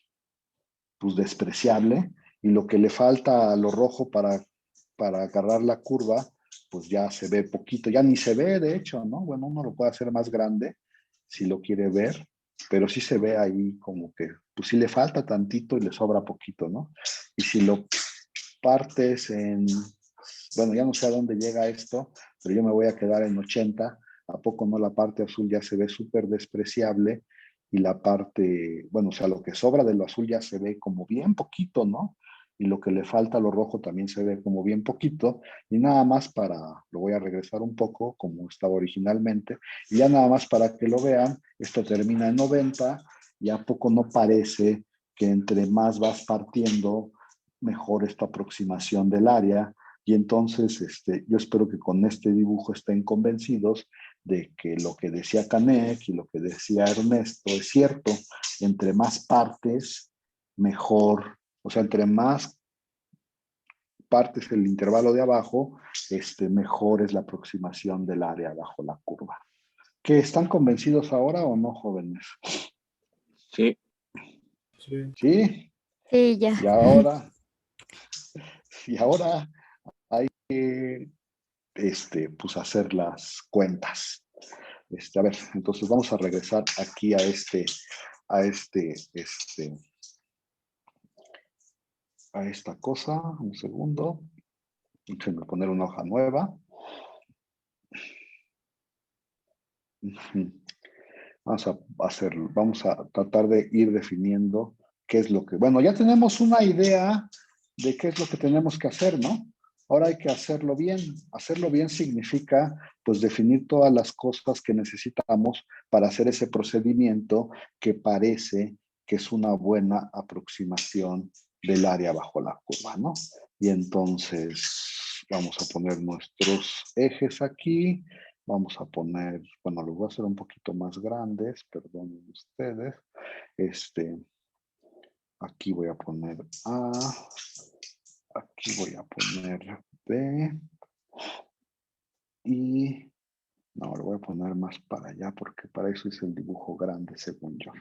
pues despreciable? Y lo que le falta a lo rojo para agarrar la curva, pues ya se ve poquito, ya ni se ve de hecho, ¿no? Bueno, uno lo puede hacer más grande si lo quiere ver, pero sí se ve ahí como que, pues sí le falta tantito y le sobra poquito, ¿no? Y si lo partes en, bueno, ya no sé a dónde llega esto, pero yo me voy a quedar en 80, ¿a poco no la parte azul ya se ve súper despreciable? Y la parte, bueno, o sea, lo que sobra de lo azul ya se ve como bien poquito, ¿no? Y lo que le falta a lo rojo también se ve como bien poquito. Y nada más lo voy a regresar un poco como estaba originalmente. Y ya nada más para que lo vean, esto termina en 90 y a poco no parece que entre más vas partiendo, mejor esta aproximación del área. Y entonces yo espero que con este dibujo estén convencidos de que lo que decía Canek y lo que decía Ernesto es cierto. Entre más partes, mejor. O sea, entre más partes el intervalo de abajo, mejor es la aproximación del área bajo la curva. ¿Qué, están convencidos ahora o no, jóvenes? Sí. ¿Sí? Sí, ya. Y ahora hay que pues hacer las cuentas. A ver, entonces vamos a regresar aquí a esta cosa, un segundo. Déjenme poner una hoja nueva. Vamos a tratar de ir definiendo qué es lo que, bueno, ya tenemos una idea de qué es lo que tenemos que hacer, ¿no? Ahora hay que hacerlo bien. Hacerlo bien significa, pues, definir todas las cosas que necesitamos para hacer ese procedimiento que parece que es una buena aproximación del área bajo la curva, ¿no? Y entonces vamos a poner nuestros ejes aquí. Vamos a poner, bueno, los voy a hacer un poquito más grandes, perdonen ustedes. Aquí voy a poner A. Aquí voy a poner B. Y no, lo voy a poner más para allá porque para eso hice el dibujo grande, según yo.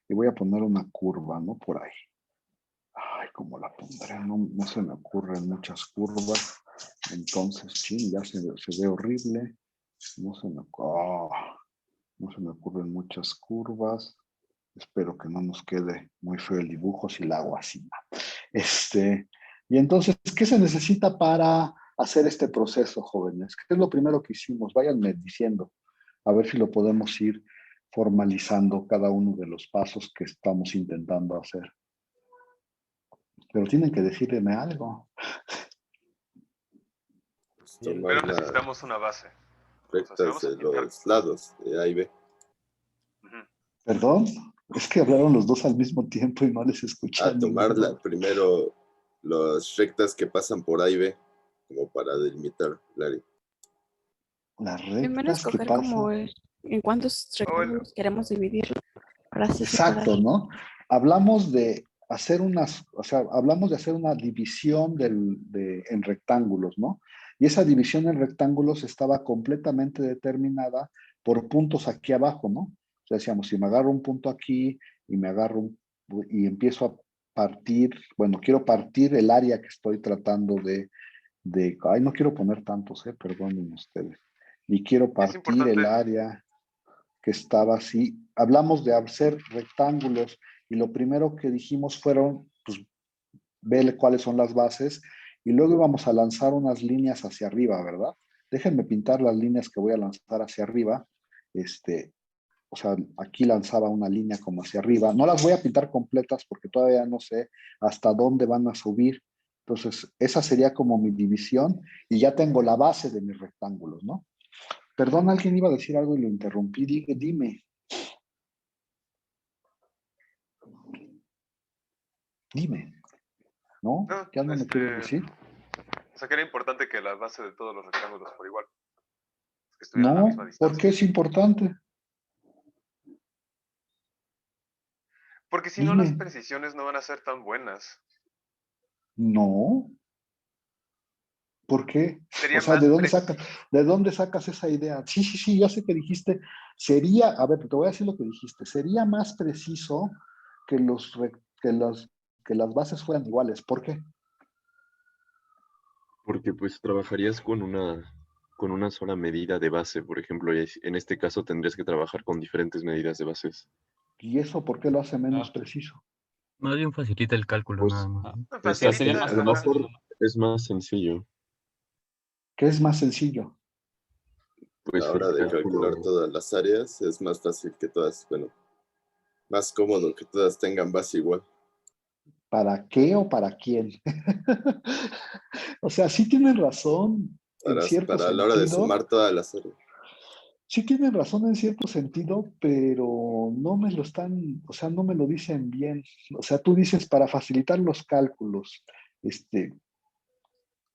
Y voy a poner una curva, ¿no? Por ahí. Ay, ¿cómo la pondré? No se me ocurren muchas curvas. Entonces, sí, ya se ve horrible. No se me ocurren muchas curvas. Espero que no nos quede muy feo el dibujo si la hago así. Y entonces, ¿qué se necesita para hacer este proceso, jóvenes? ¿Qué es lo primero que hicimos? Váyanme diciendo, a ver si lo podemos ir formalizando cada uno de los pasos que estamos intentando hacer. Pero tienen que decirme algo. Pero necesitamos una base. Rectas de los lados, de A y B. ¿Perdón? Es que hablaron los dos al mismo tiempo y no les escuché. A tomar primero las rectas que pasan por A y B, como para delimitar el área. Las Primero rectas que escoger como pasan. en cuántos rectángulos queremos dividirlo. Para así Exacto, separar. ¿no? Hablamos de hacer hablamos de hacer una división en rectángulos, ¿no? Y esa división en rectángulos estaba completamente determinada por puntos aquí abajo, ¿no? O sea, decíamos, si me agarro un punto aquí y me agarro y empiezo a partir, bueno, quiero partir el área que estoy tratando ay, no quiero poner tantos, perdonen ustedes. Y quiero partir el área que estaba así. Hablamos de hacer rectángulos y lo primero que dijimos fueron, pues, ver cuáles son las bases y luego íbamos a lanzar unas líneas hacia arriba, ¿verdad? Déjenme pintar las líneas que voy a lanzar hacia arriba. O sea, aquí lanzaba una línea como hacia arriba. No las voy a pintar completas porque todavía no sé hasta dónde van a subir. Entonces, esa sería como mi división y ya tengo la base de mis rectángulos, ¿no? Perdón, alguien iba a decir algo y lo interrumpí. Dime. Dime. ¿No? ¿Ya no me quieres decir? O sea, que era importante que la base de todos los rectángulos por igual. Que estuvieran a la No, misma distancia. ¿por qué es importante? Porque si no, las precisiones no van a ser tan buenas. No. ¿Por qué? Sería o sea, más ¿de dónde sacas esa idea? Sí, ya sé que dijiste, a ver, te voy a decir lo que dijiste, sería más preciso que las bases fueran iguales. ¿Por qué? Porque pues trabajarías con una sola medida de base, por ejemplo, y en este caso tendrías que trabajar con diferentes medidas de bases. ¿Y eso por qué lo hace menos preciso? Más bien facilita el cálculo, nada más. A lo mejor es más sencillo. ¿Qué es más sencillo? A la hora de calcular todas las áreas es más fácil que todas, bueno, más cómodo que todas tengan base igual. ¿Para qué o para quién? O sea, sí tienen razón en cierto sentido. Para la hora de sumar todas las áreas. Sí tienen razón en cierto sentido, pero no me lo están, o sea, no me lo dicen bien. O sea, tú dices para facilitar los cálculos,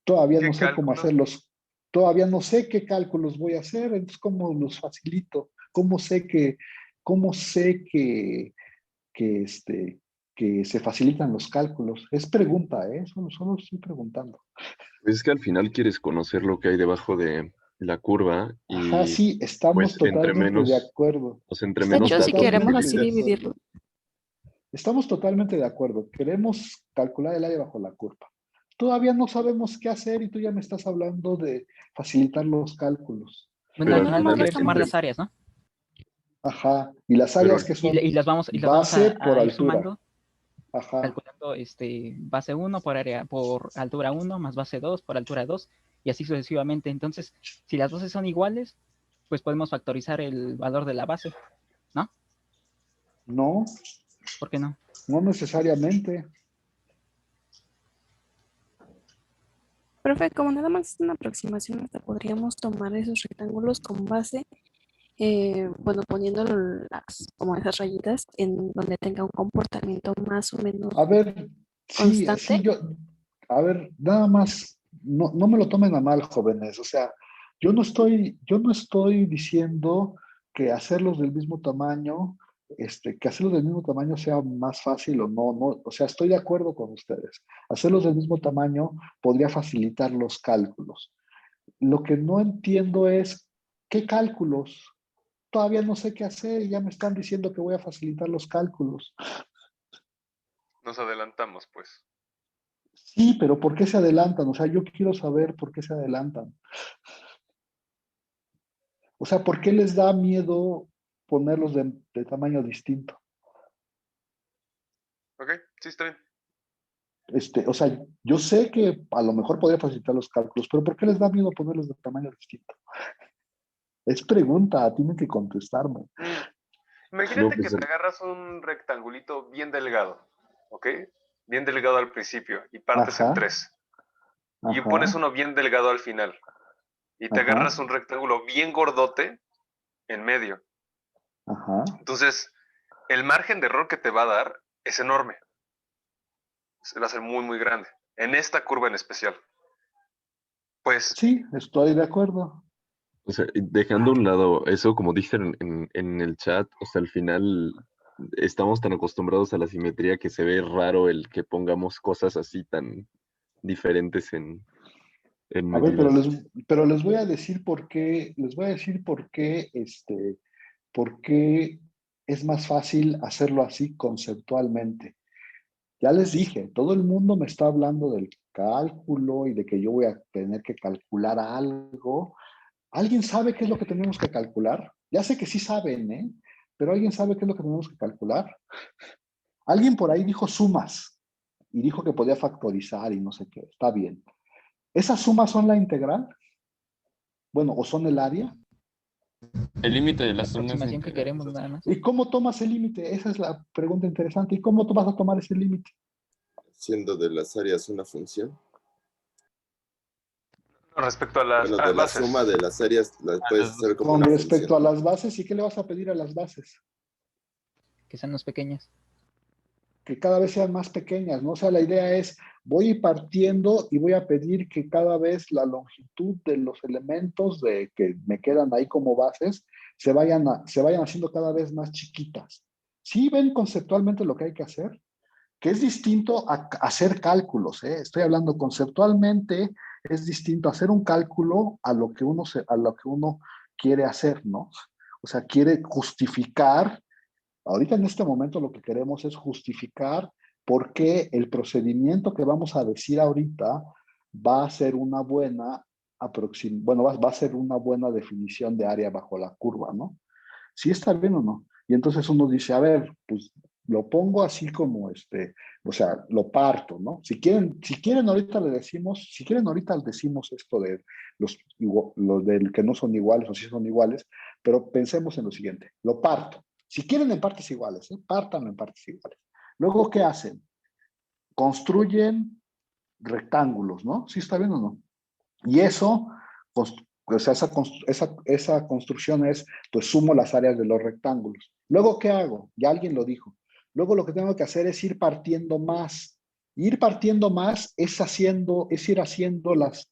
todavía no sé cómo hacerlos, todavía no sé qué cálculos voy a hacer, entonces ¿cómo los facilito? ¿Cómo sé que se facilitan los cálculos? Es pregunta, solo estoy preguntando. Pues es que al final quieres conocer lo que hay debajo de la curva y ajá, sí, estamos pues, totalmente de acuerdo. O sea, entre menos si queremos así dividirlo. Estamos totalmente de acuerdo. Queremos calcular el área bajo la curva. Todavía no sabemos qué hacer y tú ya me estás hablando de facilitar los cálculos. Bueno, al final vamos a tomar las áreas, ¿no? Ajá, y las áreas que son y las vamos base a por ir altura. Sumando, ajá. Calculando base 1 por altura 1 más base 2 por altura 2 y así sucesivamente. Entonces, si las bases son iguales, pues podemos factorizar el valor de la base, ¿no? No. ¿Por qué no? No necesariamente. Profe, como nada más es una aproximación, hasta podríamos tomar esos rectángulos como base, bueno, poniendo como esas rayitas en donde tenga un comportamiento más o menos constante. A ver, nada más, no me lo tomen a mal, jóvenes. O sea, yo no estoy diciendo que hacerlos del mismo tamaño, que hacerlos del mismo tamaño sea más fácil o no, o sea, estoy de acuerdo con ustedes. Hacerlos del mismo tamaño podría facilitar los cálculos. Lo que no entiendo es, ¿qué cálculos? Todavía no sé qué hacer y ya me están diciendo que voy a facilitar los cálculos. Nos adelantamos, pues. Sí, pero ¿por qué se adelantan? O sea, yo quiero saber por qué se adelantan. O sea, ¿por qué les da miedo ponerlos de tamaño distinto? Ok, sí, está bien. O sea, yo sé que a lo mejor podría facilitar los cálculos, pero ¿por qué les da miedo ponerlos de tamaño distinto? Es pregunta, tienen que contestarme. Imagínate que te agarras un rectangulito bien delgado, ¿ok? Bien delgado al principio y partes en 3. Y pones uno bien delgado al final. Y te agarras un rectángulo bien gordote en medio. Entonces, el margen de error que te va a dar es enorme. Va a ser muy, muy grande. En esta curva en especial. Pues... Sí, estoy de acuerdo. O sea, dejando a un lado eso, como dicen en el chat, o sea, al final estamos tan acostumbrados a la simetría que se ve raro el que pongamos cosas así tan diferentes en A ver, pero les voy a decir por qué, por qué es más fácil hacerlo así conceptualmente. Ya les dije, todo el mundo me está hablando del cálculo y de que yo voy a tener que calcular algo. ¿Alguien sabe qué es lo que tenemos que calcular? Ya sé que sí saben, ¿eh? Pero ¿alguien sabe qué es lo que tenemos que calcular? Alguien por ahí dijo sumas y dijo que podía factorizar y no sé qué. Está bien. ¿Esas sumas son la integral? Bueno, ¿o son el área? El límite de la suma es aproximación que queremos nada más. ¿Y cómo tomas el límite? Esa es la pregunta interesante. ¿Y cómo tú vas a tomar ese límite? Siendo de las áreas una función. Respecto a las Bueno, de la bases. suma de las áreas la puedes hacer como Con una respecto función. a las bases, ¿y qué le vas a pedir a las bases? Que sean más pequeñas. Que cada vez sean más pequeñas, ¿no? O sea, la idea es, voy a ir partiendo y voy a pedir que cada vez la longitud de los elementos que me quedan ahí como bases se vayan haciendo cada vez más chiquitas. ¿Sí ven conceptualmente lo que hay que hacer? Que es distinto a hacer cálculos, ¿eh? Estoy hablando conceptualmente, es distinto hacer un cálculo a lo que uno quiere hacer, ¿no? O sea, quiere justificar. Ahorita en este momento lo que queremos es justificar por qué el procedimiento que vamos a decir ahorita va a ser una buena va a ser una buena definición de área bajo la curva, ¿no? ¿Sí está bien o no? Y entonces uno dice, a ver, pues lo pongo así como o sea, lo parto, ¿no? Si quieren ahorita decimos esto de los del que no son iguales o sí son iguales, pero pensemos en lo siguiente, lo parto. Si quieren en partes iguales, pártanlo en partes iguales. Luego, ¿qué hacen? Construyen rectángulos, ¿no? ¿Sí está bien o no? Y eso, o sea, esa construcción es, pues sumo las áreas de los rectángulos. Luego, ¿qué hago? Ya alguien lo dijo. Luego lo que tengo que hacer es ir partiendo más. Ir partiendo más es ir haciendo las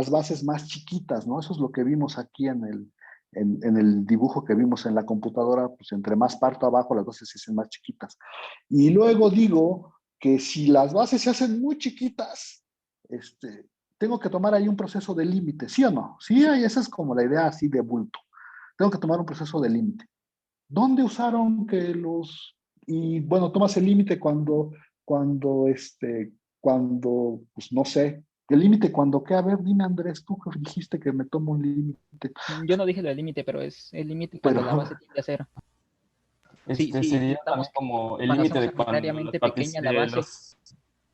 bases más chiquitas, ¿no? Eso es lo que vimos aquí en el dibujo que vimos en la computadora, pues entre más parto abajo, las bases se hacen más chiquitas. Y luego digo que si las bases se hacen muy chiquitas, tengo que tomar ahí un proceso de límite, ¿sí o no? Sí, esa es como la idea así de bulto. Tengo que tomar un proceso de límite. ¿Dónde usaron y bueno, tomas el límite cuando, pues no sé, el límite cuando qué, a ver, dime Andrés, tú que dijiste que me tomo un límite. Yo no dije lo del límite, pero es el límite cuando la base tiende a cero. Sería también como el límite de cuando pequeña la base.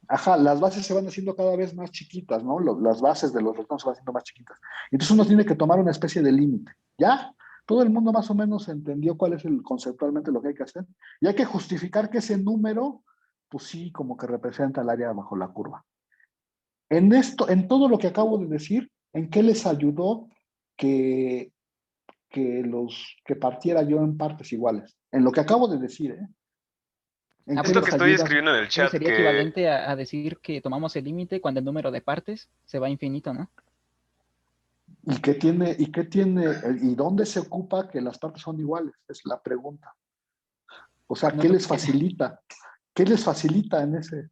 Ajá, las bases se van haciendo cada vez más chiquitas, ¿no? Las bases de los rectángulos se van haciendo más chiquitas. Entonces uno tiene que tomar una especie de límite. ¿Ya? Todo el mundo más o menos entendió cuál es conceptualmente lo que hay que hacer. Y hay que justificar que ese número, pues sí, como que representa el área bajo la curva. En todo lo que acabo de decir, ¿en qué les ayudó que partiera yo en partes iguales? En lo que acabo de decir, ¿eh? Esto que estoy escribiendo en el chat sería equivalente a decir que tomamos el límite cuando el número de partes se va a infinito, ¿no? ¿Y dónde se ocupa que las partes son iguales? Es la pregunta. O sea, ¿qué les facilita? ¿Qué les facilita en ese?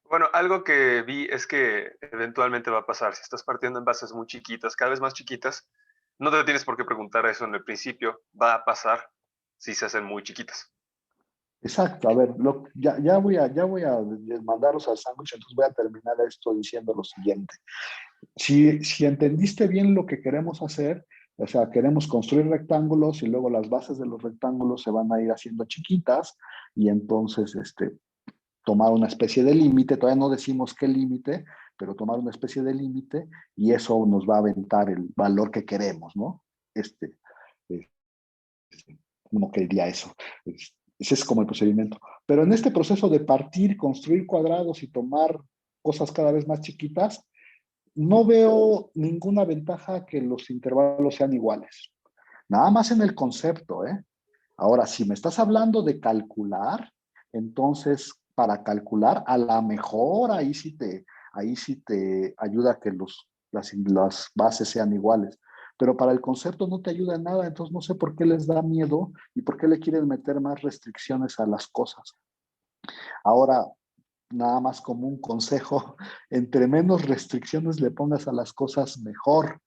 Bueno, algo que vi es que eventualmente va a pasar. Si estás partiendo en bases muy chiquitas, cada vez más chiquitas, no te tienes por qué preguntar eso en el principio. Va a pasar si se hacen muy chiquitas. Exacto, a ver, ya voy a mandaros al sándwich, entonces voy a terminar esto diciendo lo siguiente. Si entendiste bien lo que queremos hacer, o sea, queremos construir rectángulos y luego las bases de los rectángulos se van a ir haciendo chiquitas y entonces tomar una especie de límite, todavía no decimos qué límite, pero tomar una especie de límite y eso nos va a aventar el valor que queremos, ¿no? ¿Cómo que diría eso? Ese es como el procedimiento. Pero en este proceso de partir, construir cuadrados y tomar cosas cada vez más chiquitas, no veo ninguna ventaja que los intervalos sean iguales. Nada más en el concepto, ¿eh? Ahora, si me estás hablando de calcular, entonces para calcular, a lo mejor ahí sí te ayuda a que las bases sean iguales. Pero para el concepto no te ayuda en nada, entonces no sé por qué les da miedo y por qué le quieren meter más restricciones a las cosas. Ahora, nada más como un consejo, entre menos restricciones le pongas a las cosas, mejor.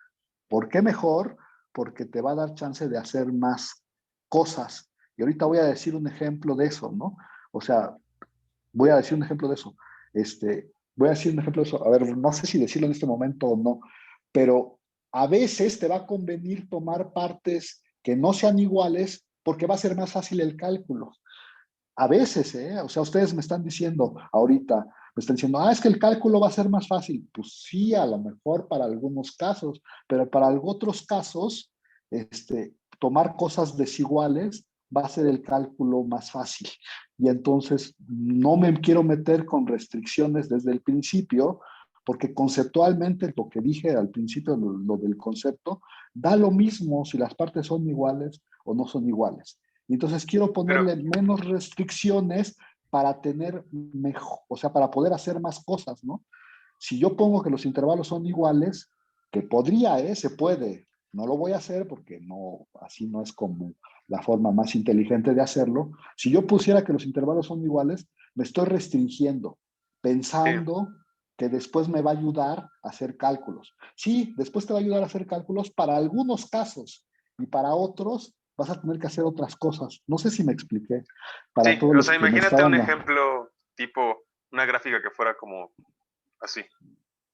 ¿Por qué mejor? Porque te va a dar chance de hacer más cosas. Y ahorita voy a decir un ejemplo de eso, ¿no? O sea, voy a decir un ejemplo de eso. Voy a decir un ejemplo de eso. A ver, no sé si decirlo en este momento o no, pero a veces te va a convenir tomar partes que no sean iguales porque va a ser más fácil el cálculo. A veces, o sea, ustedes me están diciendo ahorita, me están diciendo, es que el cálculo va a ser más fácil. Pues sí, a lo mejor para algunos casos, pero para otros casos, tomar cosas desiguales va a ser el cálculo más fácil. Y entonces no me quiero meter con restricciones desde el principio, porque conceptualmente lo que dije al principio, lo del concepto, da lo mismo si las partes son iguales o no son iguales. Y entonces quiero ponerle menos restricciones para tener mejor, o sea, para poder hacer más cosas, ¿no? Si yo pongo que los intervalos son iguales, que podría, se puede, no lo voy a hacer porque no, así no es como la forma más inteligente de hacerlo. Si yo pusiera que los intervalos son iguales, me estoy restringiendo, pensando que después me va a ayudar a hacer cálculos. Sí, después te va a ayudar a hacer cálculos para algunos casos y para otros vas a tener que hacer otras cosas. No sé si me expliqué. Para todos o sea, imagínate un ejemplo tipo una gráfica que fuera como así,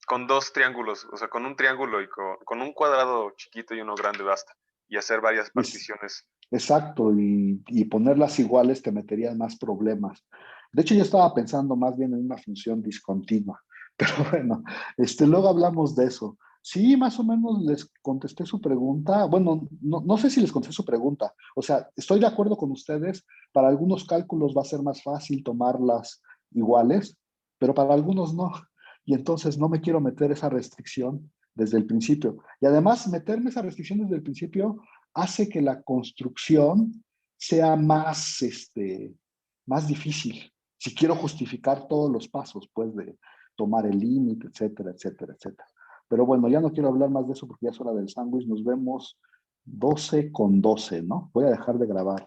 con dos triángulos, o sea, con un triángulo y con un cuadrado chiquito y uno grande basta, y hacer varias particiones. Exacto, y ponerlas iguales te meterían más problemas. De hecho, yo estaba pensando más bien en una función discontinua, pero bueno, luego hablamos de eso. Sí, más o menos les contesté su pregunta. Bueno, no sé si les contesté su pregunta. O sea, estoy de acuerdo con ustedes. Para algunos cálculos va a ser más fácil tomarlas iguales, pero para algunos no. Y entonces no me quiero meter esa restricción desde el principio. Y además, meterme esa restricción desde el principio hace que la construcción sea más, más difícil. Si quiero justificar todos los pasos, pues, de tomar el límite, etcétera, etcétera, etcétera. Pero bueno, ya no quiero hablar más de eso porque ya es hora del sándwich. Nos vemos 12 con 12, ¿no? Voy a dejar de grabar.